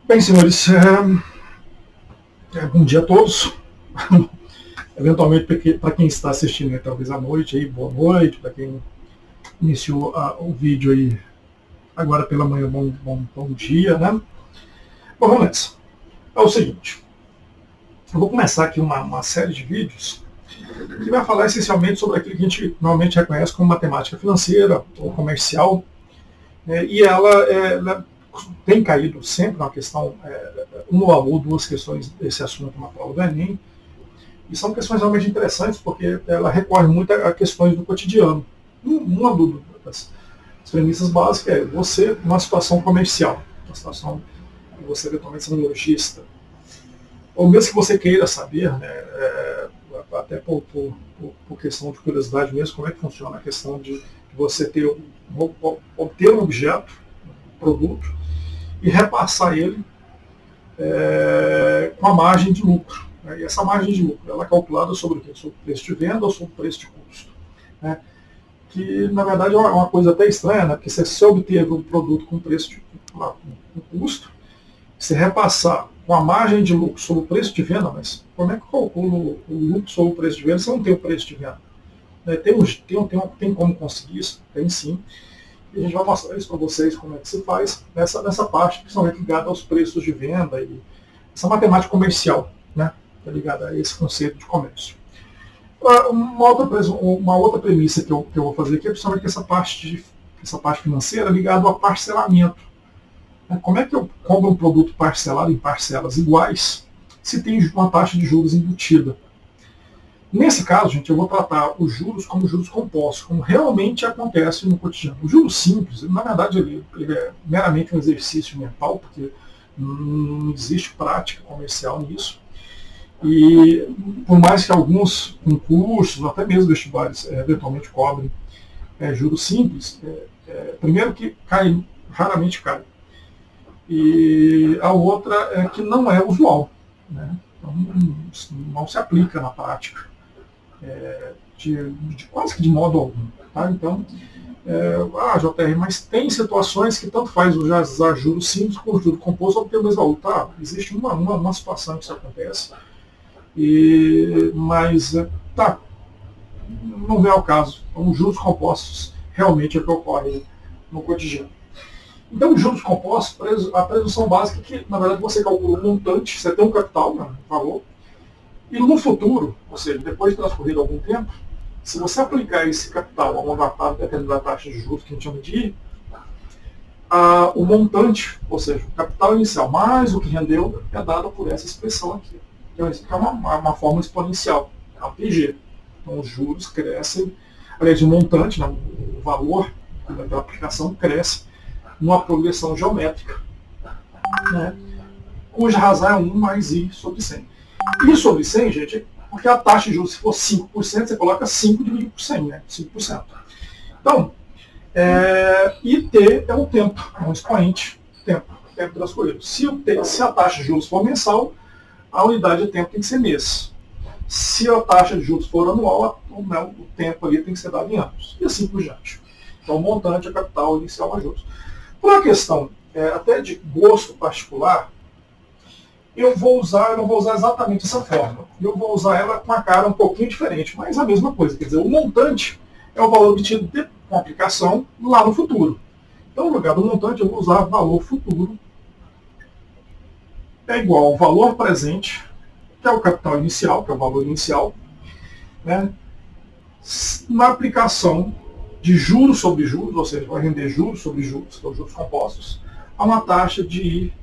Bem, senhores, bom dia a todos. Eventualmente, para quem está assistindo aí, talvez à noite, aí, boa noite. Para quem iniciou o vídeo aí agora pela manhã, bom dia, né? Bom, vamos nessa. É o seguinte, eu vou começar aqui uma série de vídeos que vai falar essencialmente sobre aquilo que a gente normalmente reconhece como matemática financeira ou comercial, né? E ela tem caído sempre na questão, uma ou duas questões desse assunto na prova do Enem, e são questões realmente interessantes porque ela recorre muito a questões do cotidiano. Uma das premissas básicas é você, numa situação comercial, uma situação que você eventualmente é um lojista, ou mesmo que você queira saber, né, até por questão de curiosidade mesmo, como é que funciona a questão de você obter um objeto, um produto, e repassar ele com a margem de lucro. Né? E essa margem de lucro ela é calculada sobre o quê? Sobre o preço de venda ou sobre o preço de custo. Né? Que, na verdade, é uma coisa até estranha, né? Porque você obteve um produto com preço de com custo, você repassar com a margem de lucro sobre o preço de venda, mas como é que eu calculo o lucro sobre o preço de venda se eu não tenho o preço de venda? Né? Tem como conseguir isso? Tem sim. E a gente vai mostrar isso para vocês, como é que se faz nessa parte, principalmente ligada aos preços de venda e essa matemática comercial, né, tá ligada a esse conceito de comércio. Uma outra premissa que eu vou fazer aqui é principalmente essa parte financeira ligada ao parcelamento. Como é que eu compro um produto parcelado em parcelas iguais se tem uma taxa de juros embutida? Nesse caso, gente, eu vou tratar os juros como juros compostos, como realmente acontece no cotidiano. O juros simples, na verdade, ele é meramente um exercício mental, porque não existe prática comercial nisso. E por mais que alguns concursos, até mesmo vestibulares, eventualmente cobrem juros simples, primeiro que raramente cai. E a outra é que não é usual. Né? Então, não se aplica na prática. Quase que de modo algum. Tá? Então, JR, mas tem situações que tanto faz usar juros simples como juros compostos obter o mesmo valor. Tá? Existe uma situação que isso acontece, mas não vem ao caso. Então, os juros compostos realmente é o que ocorre no cotidiano. Então, os juros compostos, a presunção básica é que, na verdade, você calcula um montante, você tem um capital, né, um valor, e no futuro, ou seja, depois de transcorrido algum tempo, se você aplicar esse capital a uma determinada taxa de juros que a gente chama de I, o montante, ou seja, o capital inicial mais o que rendeu, é dado por essa expressão aqui. Então, isso aqui é uma forma exponencial, é um PG. Então, os juros crescem, aliás, o montante, né, o valor da aplicação cresce numa progressão geométrica, né, cuja razão é 1 mais I sobre 100. I sobre 100, gente, porque a taxa de juros, se for 5%, você coloca 5 dividido por 100, né? 5%. Então, IT é o tempo, é um expoente, tempo transcorrido. Se a taxa de juros for mensal, a unidade de tempo tem que ser mês. Se a taxa de juros for anual, o tempo ali tem que ser dado em anos. E assim por diante. Então, o montante é capital inicial mais juros. Por uma questão até de gosto particular, eu não vou usar exatamente essa forma. Eu vou usar ela com a cara um pouquinho diferente, mas a mesma coisa. Quer dizer, o montante é o valor obtido com a aplicação lá no futuro. Então, no lugar do montante, eu vou usar valor futuro é igual ao valor presente, que é o capital inicial, que é o valor inicial, né, na aplicação de juros sobre juros, ou seja, vai render juros sobre juros, que são juros compostos, a uma taxa de I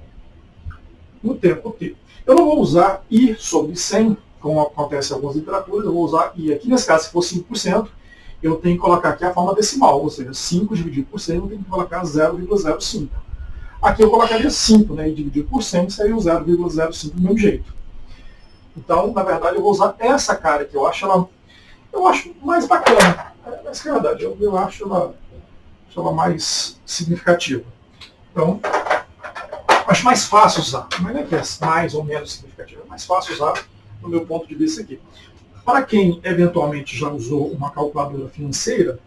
no tempo T. Eu não vou usar I sobre 100, como acontece em algumas literaturas, eu vou usar I aqui. Nesse caso, se for 5%, eu tenho que colocar aqui a forma decimal, ou seja, 5 dividido por 100, eu tenho que colocar 0,05. Aqui eu colocaria 5, né, e dividido por 100 seria o 0,05 do mesmo jeito. Então, na verdade, eu vou usar essa cara que eu acho mais bacana. Essa é a verdade, eu acho ela mais significativa. Então, acho mais fácil usar. Não é que é mais ou menos significativo, é mais fácil usar no meu ponto de vista aqui. Para quem eventualmente já usou uma calculadora financeira,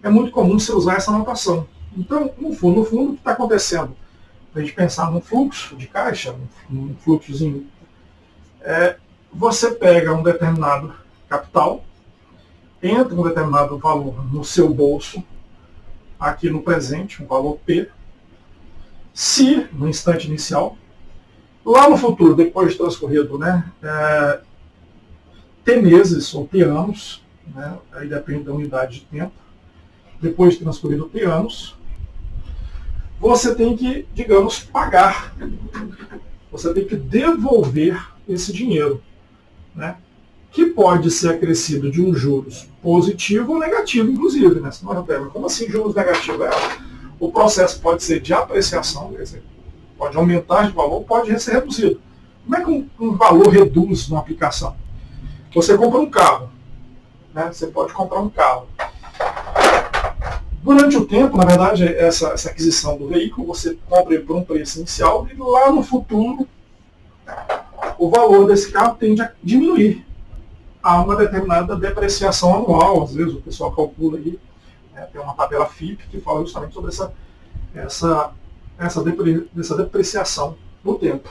é muito comum você usar essa notação. Então, no fundo, o que está acontecendo para a gente pensar num fluxo de caixa, num fluxozinho, você pega um determinado capital, entra um determinado valor no seu bolso, aqui no presente, um valor P, se, no instante inicial, lá no futuro, depois de transcorrido, né, T meses ou T anos, né, aí depende da unidade de tempo, depois de transcorrido T anos, você tem que, digamos, pagar. Você tem que devolver esse dinheiro, né, que pode ser acrescido de um juros positivo ou negativo, inclusive. Né? Senão eu pergunto, como assim juros negativos? O processo pode ser de apreciação, quer dizer, pode aumentar de valor, pode ser reduzido. Como é que um valor reduz numa aplicação? Você compra um carro, né? Você pode comprar um carro. Durante o tempo, na verdade, essa aquisição do veículo, você compra ele por um preço inicial e lá no futuro o valor desse carro tende a diminuir. Há uma determinada depreciação anual, às vezes o pessoal calcula aí, né, tem uma tabela FIP que fala justamente sobre essa depreciação no tempo.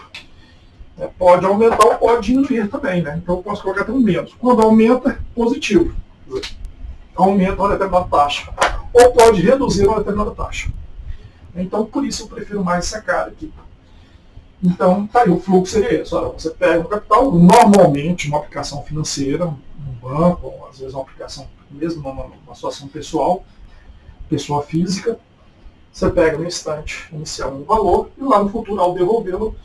Pode aumentar ou pode diminuir também, né? Então eu posso colocar até um menos. Quando aumenta, positivo. Aumenta uma determinada taxa. Ou pode reduzir uma determinada taxa. Então por isso eu prefiro mais essa cara aqui. Então, tá aí, o fluxo seria esse. Olha, você pega um capital, normalmente uma aplicação financeira, um banco, ou às vezes uma aplicação mesmo numa situação pessoal, pessoa física, você pega no instante inicial um valor e lá no futuro, ao devolvê-lo,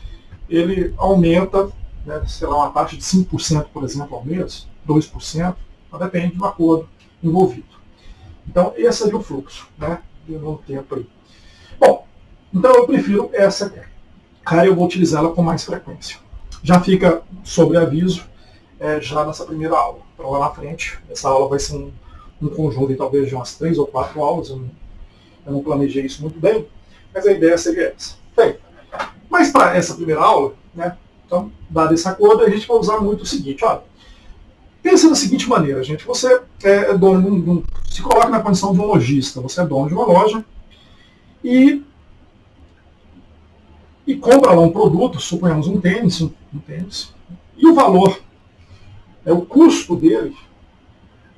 ele aumenta, né, sei lá, uma taxa de 5%, por exemplo, ao mês, 2%, depende do acordo envolvido. Então, esse seria o fluxo, né, de um tempo aí. Bom, então eu prefiro essa cara, eu vou utilizá-la com mais frequência. Já fica sobre aviso, já nessa primeira aula. Então lá na frente, essa aula vai ser um conjunto de talvez de umas 3 ou 4 aulas, eu não planejei isso muito bem, mas a ideia seria essa. Bem, mas para essa primeira aula, né, então, dado esse acordo, a gente vai usar muito o seguinte, olha, pensa da seguinte maneira, gente, você é dono se coloca na condição de um lojista, você é dono de uma loja e compra lá um produto, suponhamos um tênis, e o valor, o custo dele,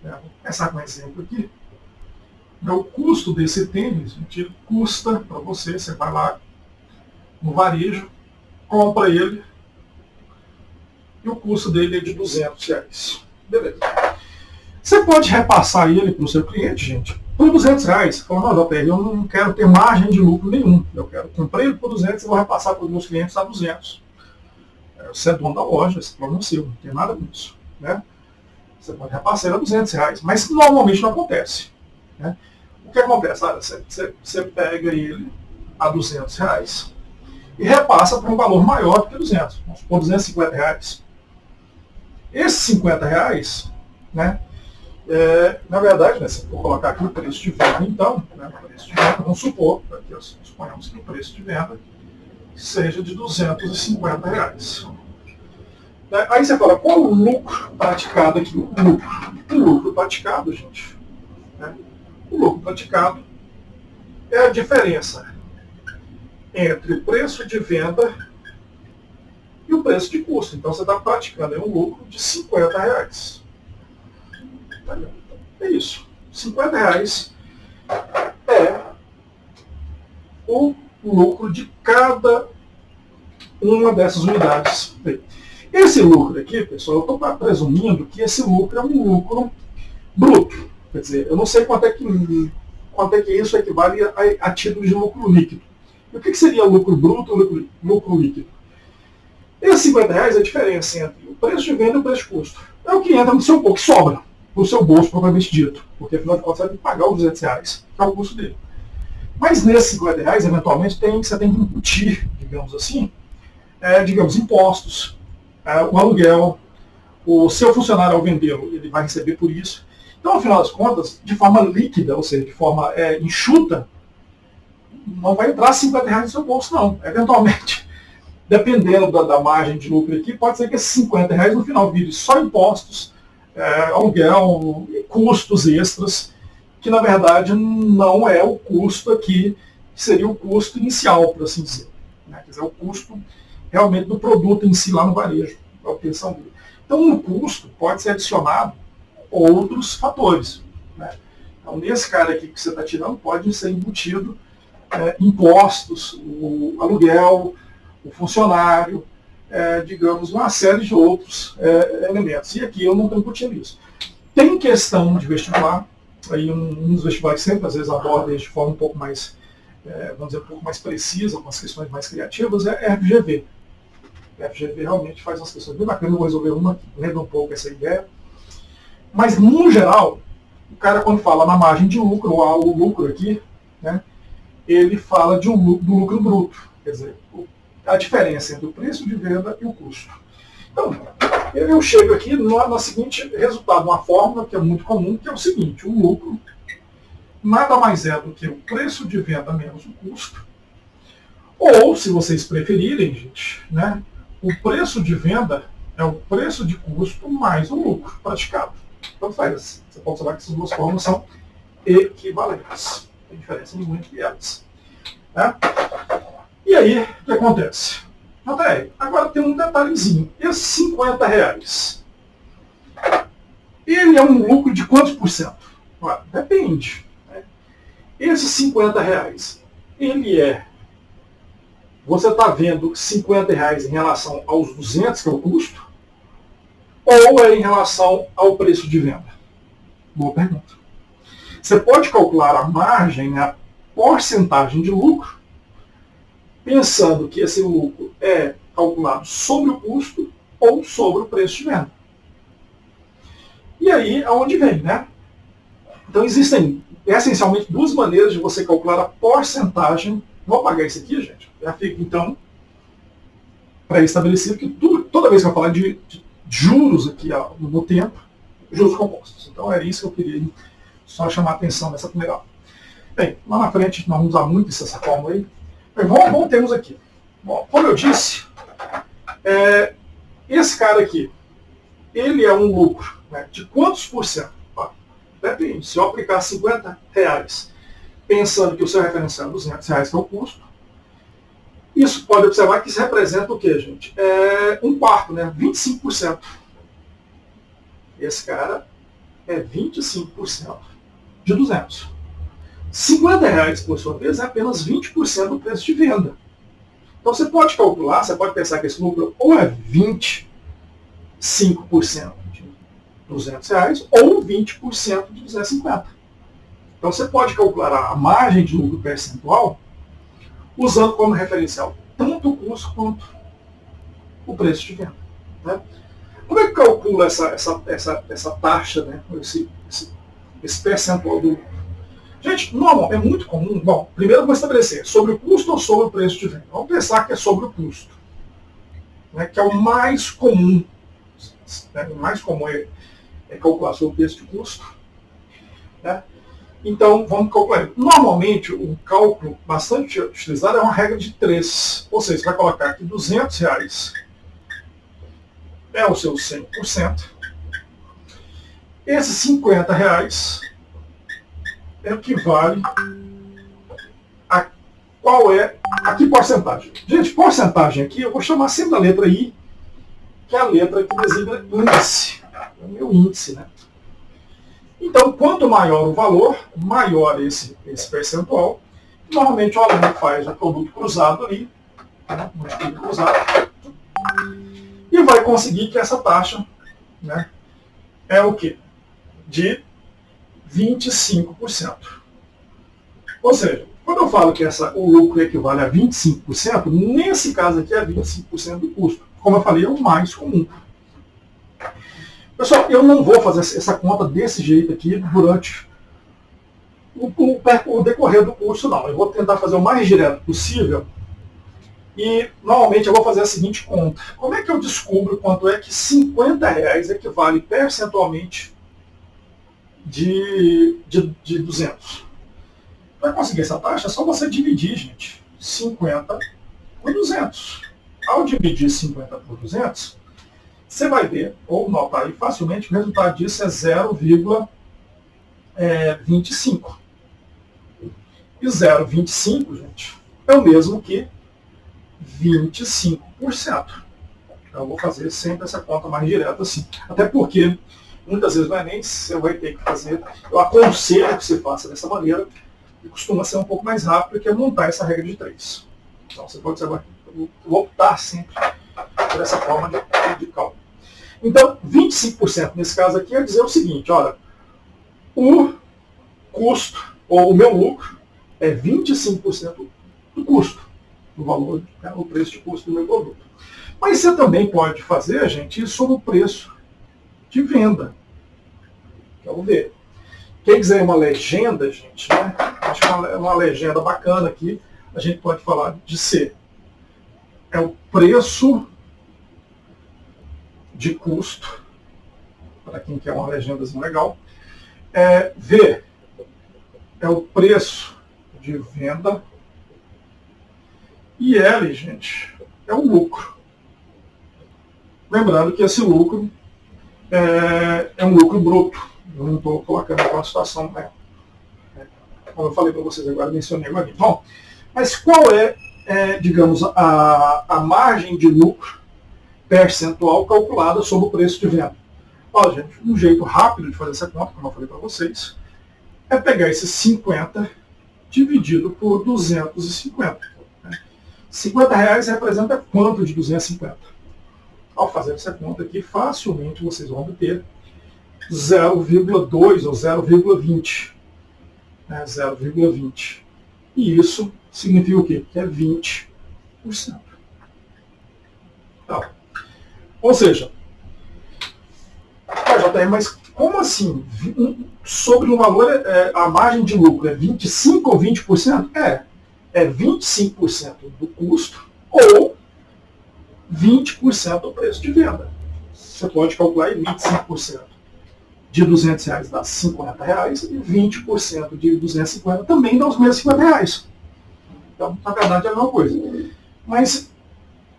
vou começar com um exemplo aqui, o custo desse tênis, gente, custa para você vai lá no varejo, compra ele, e o custo dele é de R$200. Beleza. Você pode repassar ele para o seu cliente, gente, por R$200. Fala, não, JR, eu não quero ter margem de lucro nenhum. Eu quero comprar ele por 200 e vou repassar para os meus clientes a 200. Você é dono da loja, esse problema é seu, não tem nada com isso. Né? Você pode repassar ele a R$200, mas normalmente não acontece. Né? O que acontece? Você pega ele a R$200 e repassa para um valor maior do que 200. Vamos supor R$250. Esses R$50, né? Na verdade, né, se eu for colocar aqui o preço de venda, então, né, o preço de venda, vamos supor, aqui, suponhamos que o preço de venda seja de R$250. Aí você fala, qual o lucro praticado aqui? O lucro praticado, gente, né, o lucro praticado é a diferença entre o preço de venda e o preço de custo. Então você está praticando um lucro de R$50. É isso. R$50 é o lucro de cada uma dessas unidades. Esse lucro aqui, pessoal, eu estou presumindo que esse lucro é um lucro bruto. Quer dizer, eu não sei quanto é que isso equivale a título de lucro líquido. E o que seria lucro bruto ou lucro líquido? Esses R$50 é a diferença entre o preço de venda e o preço de custo. É o que entra no seu bolso, que sobra no seu bolso, propriamente dito. Porque, afinal de contas, você vai ter que pagar os R$200, que é o custo dele. Mas nesses R$50, eventualmente, você tem que embutir, digamos assim, impostos, o aluguel, o seu funcionário ao vendê-lo, ele vai receber por isso. Então, afinal das contas, de forma líquida, ou seja, de forma enxuta, não vai entrar R$50 no seu bolso, não. Eventualmente, dependendo da margem de lucro aqui, pode ser que esses R$50 no final virem só impostos, aluguel, custos extras, que na verdade não é o custo aqui, que seria o custo inicial, por assim dizer. né? Quer dizer, o custo realmente do produto em si lá no varejo, a obtenção dele. Então, no custo pode ser adicionado outros fatores, né? Então, nesse cara aqui que você está tirando, pode ser embutido impostos, o aluguel, o funcionário, digamos, uma série de outros elementos. E aqui eu não estou embutindo isso. Tem questão de vestibular, aí um dos vestibulares sempre às vezes aborda isso de forma um pouco mais, vamos dizer, um pouco mais precisa, com as questões mais criativas, é a FGV. A FGV realmente faz umas questões bem bacanas, eu vou resolver uma que lembra um pouco essa ideia. Mas, no geral, o cara quando fala na margem de lucro, ou o lucro aqui, né, ele fala do lucro bruto, quer dizer, a diferença entre o preço de venda e o custo. Então, eu chego aqui no seguinte resultado, uma fórmula que é muito comum, que é o seguinte: o lucro nada mais é do que o preço de venda menos o custo, ou, se vocês preferirem, gente, né, o preço de venda é o preço de custo mais o lucro praticado. Então faz, você pode falar que essas duas fórmulas são equivalentes. Não tem diferença nenhuma entre elas. Tá? E aí, o que acontece? Agora tem um detalhezinho. Esses 50 reais, ele é um lucro de quantos por cento? Depende. Né? Esses 50 reais, você está vendo 50 reais em relação aos 200, que é o custo, ou é em relação ao preço de venda? Boa pergunta. Você pode calcular a margem, né, a porcentagem de lucro, pensando que esse lucro é calculado sobre o custo ou sobre o preço de venda. E aí, aonde vem, né? Então, existem essencialmente duas maneiras de você calcular a porcentagem. Vou apagar isso aqui, gente. Já fica, então, pré-estabelecido que toda vez que eu falar de juros aqui no tempo, juros compostos. Então, era isso que eu queria só chamar a atenção nessa primeira aula. Bem, lá na frente, nós vamos usar muito essa fórmula aí. Bem, vamos termos aqui. Bom, como eu disse, esse cara aqui, ele é um lucro, né, de quantos por cento? Depende. Se eu aplicar 50 reais, pensando que o seu referencial é 200 reais, que é o custo, isso pode observar que isso representa o quê, gente? Um quarto, né? 25%. Esse cara é 25% de 200. 50 reais, por sua vez, é apenas 20% do preço de venda. Então você pode calcular, você pode pensar que esse lucro ou é 25% de 200 reais ou 20% de 250. Então você pode calcular a margem de lucro percentual usando como referencial tanto o custo quanto o preço de venda. Né? Como é que calcula essa taxa, né? esse percentual do lucro? Gente, normal, é muito comum. Bom, primeiro eu vou estabelecer sobre o custo ou sobre o preço de venda. Vamos pensar que é sobre o custo, né, que é o mais comum. Né, o mais comum é calcular sobre o preço de custo. Né? Então, vamos calcular. Normalmente, o cálculo bastante utilizado é uma regra de 3. Ou seja, você vai colocar aqui 200 reais é o seu 100%. Esses 50 reais equivale a que porcentagem? Gente, porcentagem aqui, eu vou chamar sempre a letra I, que é a letra que designa índice. É o meu índice, né? Então, quanto maior o valor, maior esse percentual. Normalmente o aluno faz o produto cruzado ali, né, multiplica cruzado, e vai conseguir que essa taxa, né, é o quê? De 25%. Ou seja, quando eu falo que o lucro equivale a 25%, nesse caso aqui é 25% do custo. Como eu falei, é o mais comum. Pessoal, eu não vou fazer essa conta desse jeito aqui durante o decorrer do curso, não. Eu vou tentar fazer o mais direto possível e, normalmente, eu vou fazer a seguinte conta. Como é que eu descubro quanto é que 50 reais equivale percentualmente de 200? Para conseguir essa taxa, é só você dividir, gente, 50 por 200. Ao dividir 50 por 200, você vai ver, ou notar aí facilmente, que o resultado disso é 0,25. E 0,25, gente, é o mesmo que 25%. Então, eu vou fazer sempre essa conta mais direta assim. Até porque, muitas vezes não é nem você vai ter que fazer. Eu aconselho que você faça dessa maneira, e costuma ser um pouco mais rápido, que é montar essa regra de 3. Então, você pode optar sempre por essa forma de cálculo. Então, 25% nesse caso aqui é dizer o seguinte, olha, o custo, ou o meu lucro, é 25% do custo, do valor, né, o preço de custo do meu produto. Mas você também pode fazer, gente, isso sobre o preço de venda. Vamos ver. Quem quiser uma legenda, gente, né? Acho que uma legenda bacana aqui, a gente pode falar de C. É o preço de custo, para quem quer uma legendazinha legal. V é o preço de venda. E L, gente, é o lucro. Lembrando que esse lucro é um lucro bruto. Eu não estou colocando aquela situação, né? Como eu falei para vocês agora, mencionei agora. Bom, mas qual digamos, a margem de lucro percentual calculada sobre o preço de venda? Olha, gente, um jeito rápido de fazer essa conta, como eu falei para vocês, é pegar esses 50 dividido por 250. Né? R$50 representa quanto de 250? Ao fazer essa conta aqui, facilmente vocês vão obter 0,2 ou 0,20. Né? 0,20. E isso significa o quê? Que é 20%. Então, ou seja, mas como assim? Sobre o valor, a margem de lucro é 25% ou 20%? É 25% do custo ou 20% do preço de venda. Você pode calcular aí 25% de R$200 dá R$50 e 20% de 250 também dá os mesmos R$50. Então, na verdade, é a mesma coisa. Mas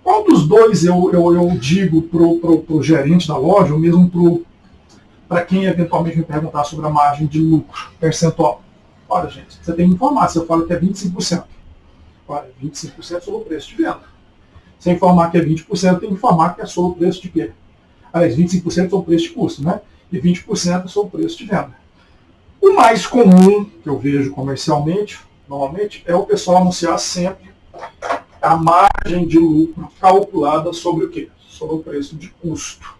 qual dos dois eu digo para o gerente da loja, ou mesmo para quem eventualmente me perguntar sobre a margem de lucro percentual? Olha, gente, você tem que informar. Se eu falo que é 25%, olha, 25% sobre o preço de venda. Se eu informar que é 20%, tem que informar que é sobre o preço de quê? Aliás, 25% sobre o preço de custo, né? E 20% sobre o preço de venda. O mais comum que eu vejo comercialmente, normalmente, é o pessoal anunciar sempre a margem de lucro calculada sobre o quê? Sobre o preço de custo.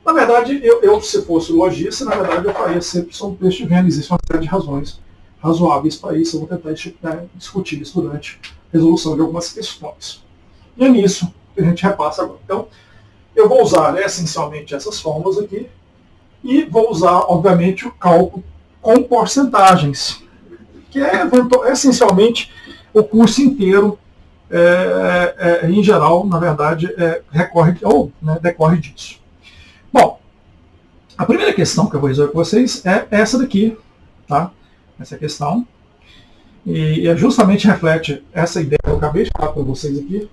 Na verdade, eu se fosse lojista, na verdade eu faria sempre sobre o preço de venda. Existe uma série de razões razoáveis para isso. Eu vou tentar discutir isso durante a resolução de algumas questões. E é nisso que a gente repassa agora. Então, eu vou usar essencialmente essas fórmulas aqui e vou usar, obviamente, o cálculo com porcentagens, que é essencialmente o curso inteiro, em geral, na verdade, decorre disso. Bom, a primeira questão que eu vou resolver com vocês é essa daqui, tá? Essa questão. E justamente reflete essa ideia que eu acabei de falar para vocês aqui.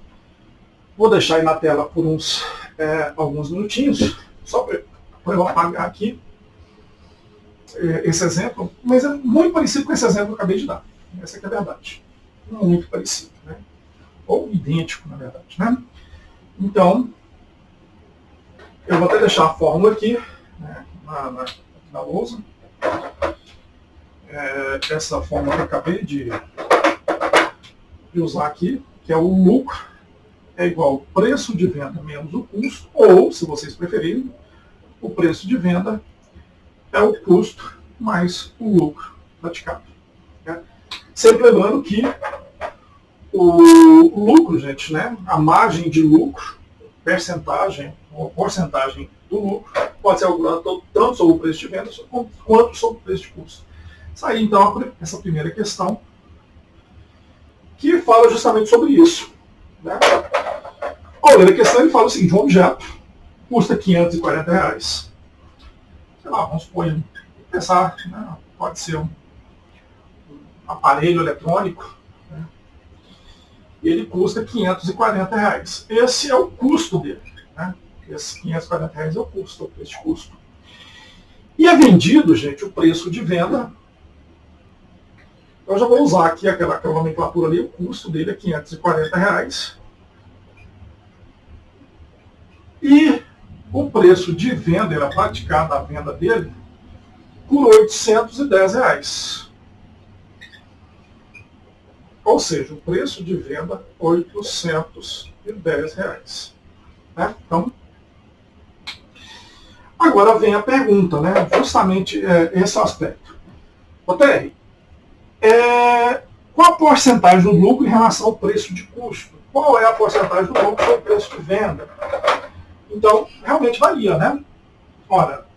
Vou deixar aí na tela por alguns minutinhos, só para eu apagar aqui esse exemplo, mas é muito parecido com esse exemplo que eu acabei de dar. Essa aqui é a verdade. Muito parecido, né? Ou idêntico, na verdade, né? Então, eu vou até deixar a fórmula aqui, né, na lousa. Essa fórmula que eu acabei de usar aqui, que é o lucro, é igual ao preço de venda menos o custo, ou, se vocês preferirem, o preço de venda é o custo mais o lucro praticado. Né? Sempre lembrando que o lucro, gente, né, a margem de lucro, ou porcentagem do lucro, pode ser calculada tanto sobre o preço de venda quanto sobre o preço de custo. Isso aí, então, essa primeira questão, que fala justamente sobre isso. Né? A primeira questão, ele fala o seguinte: um objeto custa R$540. Sei lá, vamos pensar, né? Pode ser um aparelho eletrônico, né? E ele custa R$540. Esse é o custo dele. Né? Esses R$540 é o custo, o preço de custo. E é vendido, gente, o preço de venda. Eu já vou usar aqui aquela nomenclatura ali, o custo dele é R$540. E o preço de venda, era praticada a venda dele, por R$810. Ou seja, o preço de venda, R$810. Né? Então, agora vem a pergunta, né? Justamente esse aspecto. OTR, qual a porcentagem do lucro em relação ao preço de custo? Qual é a porcentagem do lucro sobre o preço de venda? Então, realmente varia, né? Ora,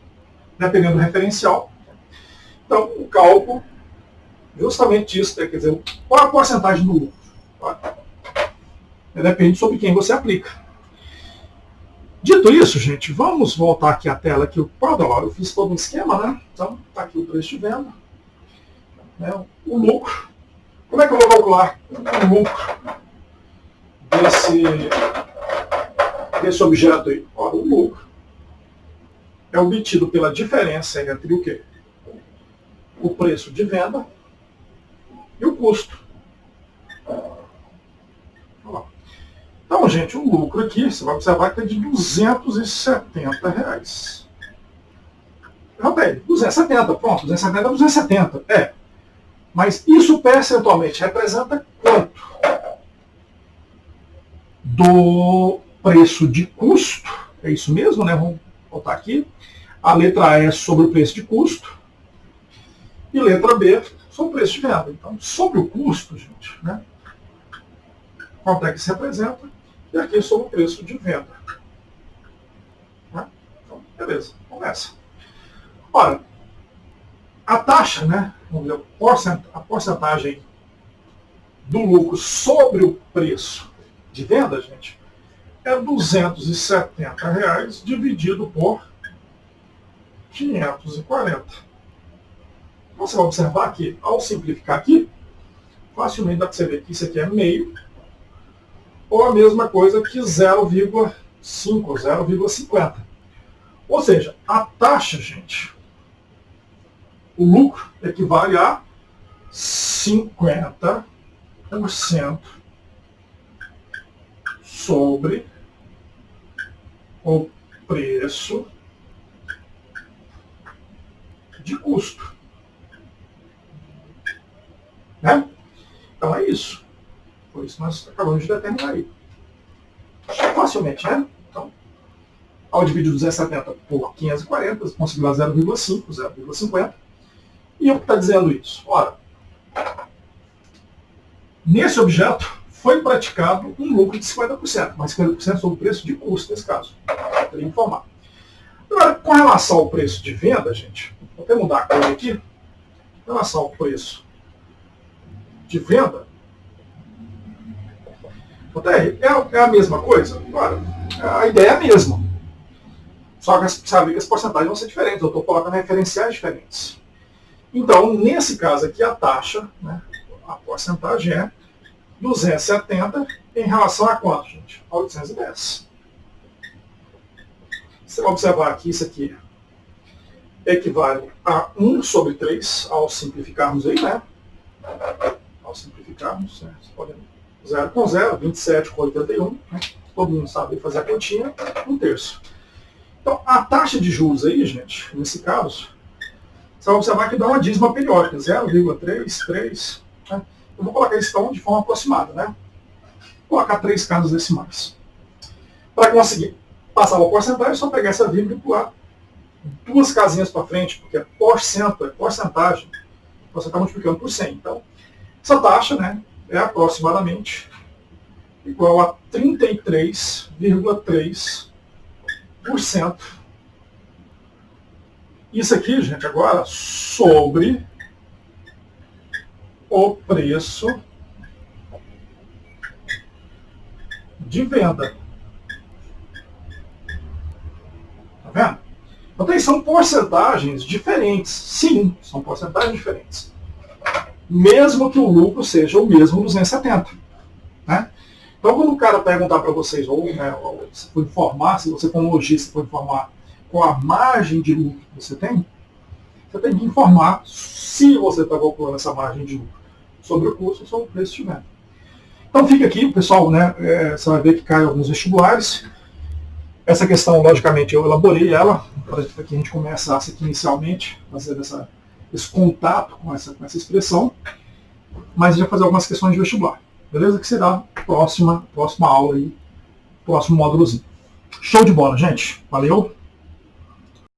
dependendo do referencial. Então, o cálculo, justamente isso, quer dizer, qual a porcentagem do lucro? Depende sobre quem você aplica. Dito isso, gente, vamos voltar aqui à tela que eu fiz todo um esquema, né? Então, está aqui o preço de venda, né? O lucro. Como é que eu vou calcular o lucro desse objeto aí? Ora, o lucro é obtido pela diferença entre o quê? O preço de venda e o custo. Então, gente, o lucro aqui, você vai observar que é de R$270. Não tem, 270, pronto, 270 é 270. Mas isso percentualmente representa quanto? Do preço de custo, é isso mesmo, né? Vamos voltar aqui. A letra E sobre o preço de custo e letra B sobre o preço de venda. Então, sobre o custo, gente, né? Quanto é que se representa? E aqui sobre o preço de venda. Né? Então, beleza, começa. Ora, a taxa, né? Vamos ver, a porcentagem do lucro sobre o preço de venda, gente, é R$270 dividido por 540. Então, você vai observar que, ao simplificar aqui, facilmente dá para você ver que isso aqui é meio, ou a mesma coisa que 0,5, 0,50. Ou seja, a taxa, gente, o lucro equivale a 50% sobre o preço de custo. Né? Então é isso. Por isso nós acabamos de determinar aí. Facilmente, né? Então, ao dividir 270 por 540, você consegue dar 0,5, 0,50. E o que está dizendo isso? Ora, nesse objeto foi praticado um lucro de 50%, mas 50% sobre o preço de custo, nesse caso. Eu teria que informar. Agora, com relação ao preço de venda, gente, vou até mudar a cor aqui. Com relação ao preço de venda, é a mesma coisa? Claro, a ideia é a mesma. Só que sabe que as porcentagens vão ser diferentes, eu estou colocando referenciais diferentes. Então, nesse caso aqui, a taxa, né, a porcentagem é 270 em relação a quanto, gente? A 810. Você vai observar que isso aqui equivale a 1 sobre 3, ao simplificarmos aí, né? Ao simplificarmos, né? Você pode 0 com 0, 27 com 81, né? Todo mundo sabe fazer a continha, 1/3. Então, a taxa de juros aí, gente, nesse caso, você vai observar que dá uma dízima periódica, 0,33. Né? Eu vou colocar isso então de forma aproximada, né? Vou colocar 3 casas decimais. Para conseguir passar uma porcentagem, é só pegar essa vírgula e pular 2 casinhas para frente, porque é porcentagem. Você está multiplicando por 100. Então, essa taxa, né, é aproximadamente igual a 33,3%. Isso aqui, gente, agora sobre o preço de venda. Tá vendo? Então, são porcentagens diferentes. Sim, são porcentagens diferentes. Mesmo que o lucro seja o mesmo 270. Né? Então, quando o cara perguntar para vocês, ou se for informar, se você for um lojista, for informar qual a margem de lucro que você tem que informar se você está calculando essa margem de lucro sobre o custo ou sobre o preço de venda. Então fica aqui, pessoal, né, você vai ver que cai alguns vestibulares. Essa questão, logicamente, eu elaborei ela, para que a gente começasse aqui inicialmente, fazer esse contato com essa expressão, mas a gente vai fazer algumas questões de vestibular, beleza? Que será a próxima aula aí, próximo módulozinho. Show de bola, gente. Valeu!